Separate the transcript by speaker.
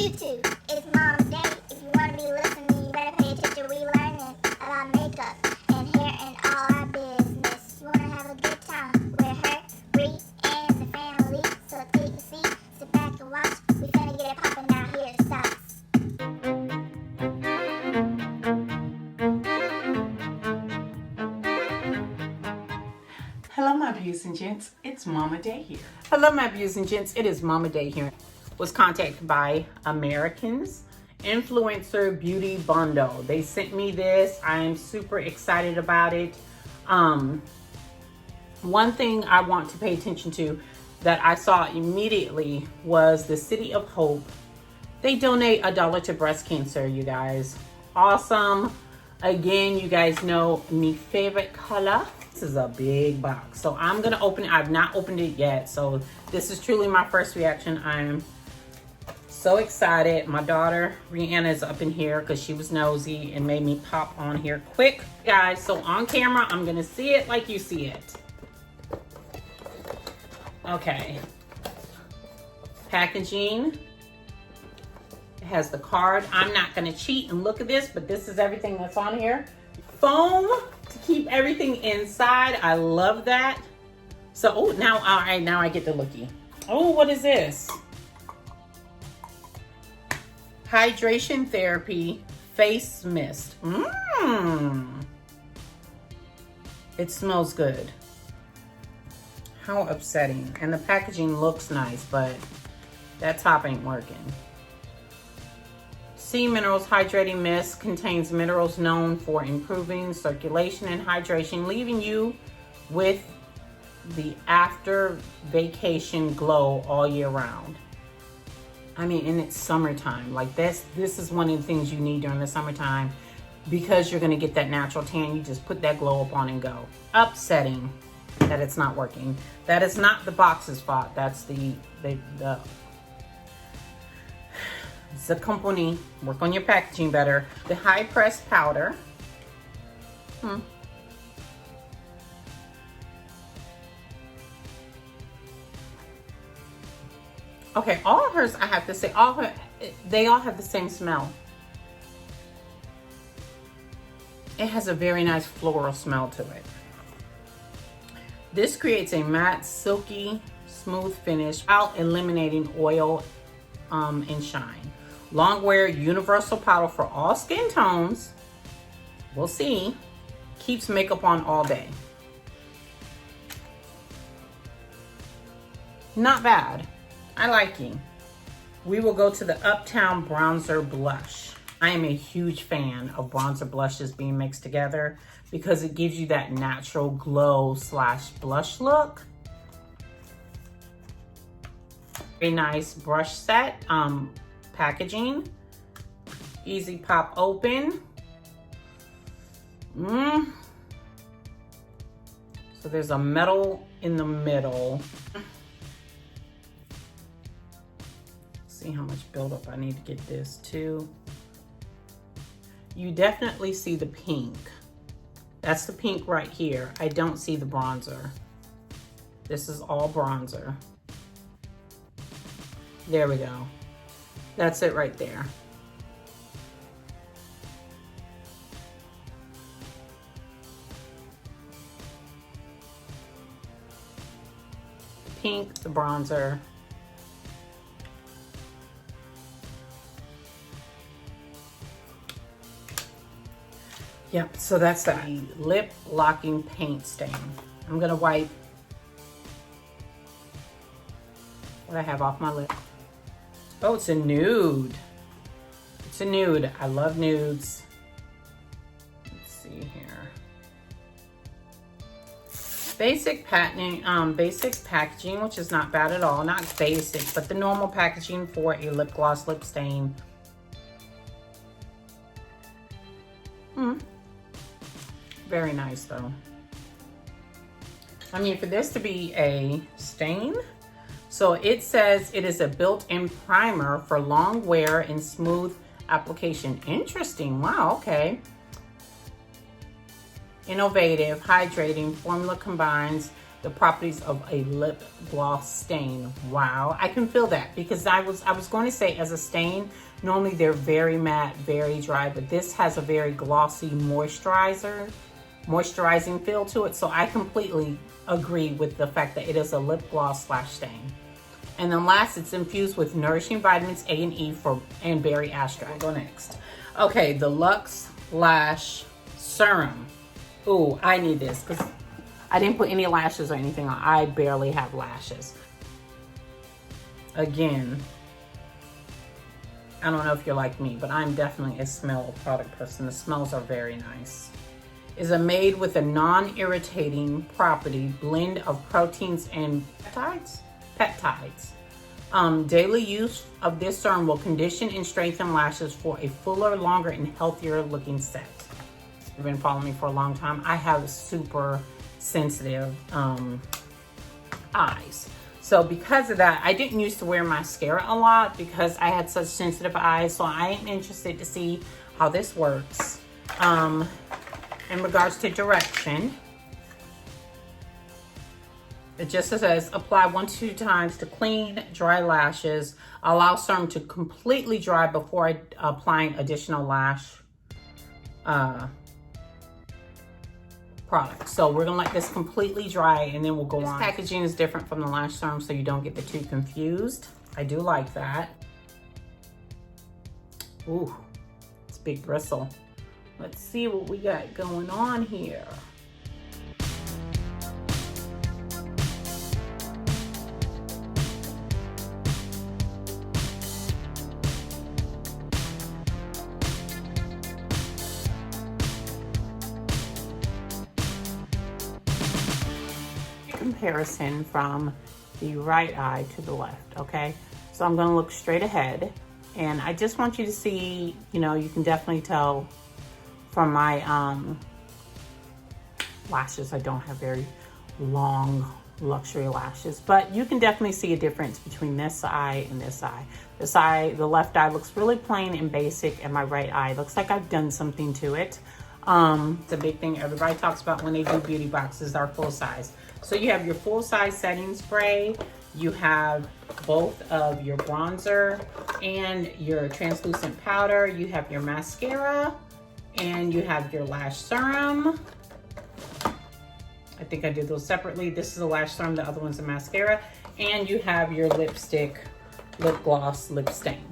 Speaker 1: YouTube, it's Mom's Day. If you want to be listening, you better pay attention. We learning about makeup and hair and all our business. You want to have a good time with her, Bree, and the family. So take a seat, sit back and watch. We finna get it poppin' now. Here it starts.
Speaker 2: Hello, my beauties and gents. It's Mama Day here. Hello, my beauties and gents. It is Mama Day here. Was contacted by Americans Influencer Beauty Bundle. They sent me this. I am super excited about it. One thing I want to pay attention to that I saw immediately was the City of Hope. They donate $1 to breast cancer, you guys. Awesome. Again, you guys know my favorite color. This is a big box. So I'm gonna open it. I've not opened it yet. So this is truly my first reaction. I'm so excited. My daughter, Rihanna, is up in here because she was nosy and made me pop on here quick. Guys, so on camera, I'm gonna see it like you see it. Okay. Packaging. It has the card. I'm not gonna cheat and look at this, but this is everything that's on here. Foam to keep everything inside. I love that. So, oh, now, all right, now I get the looky. Oh, what is this? Hydration Therapy Face Mist. It smells good. How upsetting. And the packaging looks nice, but that top ain't working. Sea Minerals Hydrating Mist contains minerals known for improving circulation and hydration, leaving you with the after vacation glow all year round. I mean, and it's summertime. Like this is one of the things you need during the summertime because you're gonna get that natural tan. You just put that glow up on and go. Upsetting that it's not working. That is not the box's fault. That's the company. Work on your packaging better. The high press powder. Okay, all of hers, I have to say, they all have the same smell. It has a very nice floral smell to it. This creates a matte, silky, smooth finish without eliminating oil and shine. Long wear universal powder for all skin tones. We'll see. Keeps makeup on all day. Not bad. I like it. We will go to the Uptown Bronzer Blush. I am a huge fan of bronzer blushes being mixed together because it gives you that natural glow slash blush look. Very nice brush set. Packaging. Easy pop open. So there's a metal in the middle. See how much buildup I need to get this too. You definitely see the pink. That's the pink right here. I don't see the bronzer. This is all bronzer. There we go. That's it right there. Pink, the bronzer. Yep, so that's that. Lip locking paint stain. I'm gonna wipe what I have off my lip. Oh, it's a nude. It's a nude. I love nudes. Let's see here. Basic packaging, which is not bad at all. Not basic, but the normal packaging for a lip gloss lip stain. Very nice though. I mean, for this to be a stain, so it says it is a built-in primer for long wear and smooth application. Interesting. Wow, okay. Innovative, hydrating formula combines the properties of a lip gloss stain. Wow, I can feel that, because I was going to say as a stain, normally they're very matte, very dry, but this has a very glossy moisturizing feel to it. So I completely agree with the fact that it is a lip gloss slash stain. And then last, it's infused with nourishing vitamins A and E and berry extract. We'll go next. Okay, the Luxe Lash Serum. Ooh, I need this because I didn't put any lashes or anything on. I barely have lashes. Again, I don't know if you're like me, but I'm definitely a smell product person. The smells are very nice. Is made with a non-irritating property blend of proteins and peptides. Daily use of this serum will condition and strengthen lashes for a fuller, longer, and healthier looking set. If you've been following me for a long time, I have super sensitive eyes. So because of that, I didn't used to wear mascara a lot because I had such sensitive eyes. So I am interested to see how this works. In regards to direction, it just says apply 1 to 2 times to clean, dry lashes. Allow serum to completely dry before applying additional lash product. So we're gonna let this completely dry and then we'll go on. This packaging is different from the lash serum, so you don't get the two confused. I do like that. Ooh, it's a big bristle. Let's see what we got going on here. Comparison from the right eye to the left, okay? So I'm gonna look straight ahead, and I just want you to see, you know, you can definitely tell from my lashes, I don't have very long luxury lashes, but you can definitely see a difference between this eye and this eye. This eye, the left eye looks really plain and basic, and my right eye looks like I've done something to it. It's a big thing everybody talks about when they do beauty boxes, are full size. So you have your full size setting spray, you have both of your bronzer and your translucent powder, you have your mascara, and you have your lash serum. I think I did those separately. This is a lash serum, the other one's a mascara. And you have your lipstick, lip gloss, lip stain.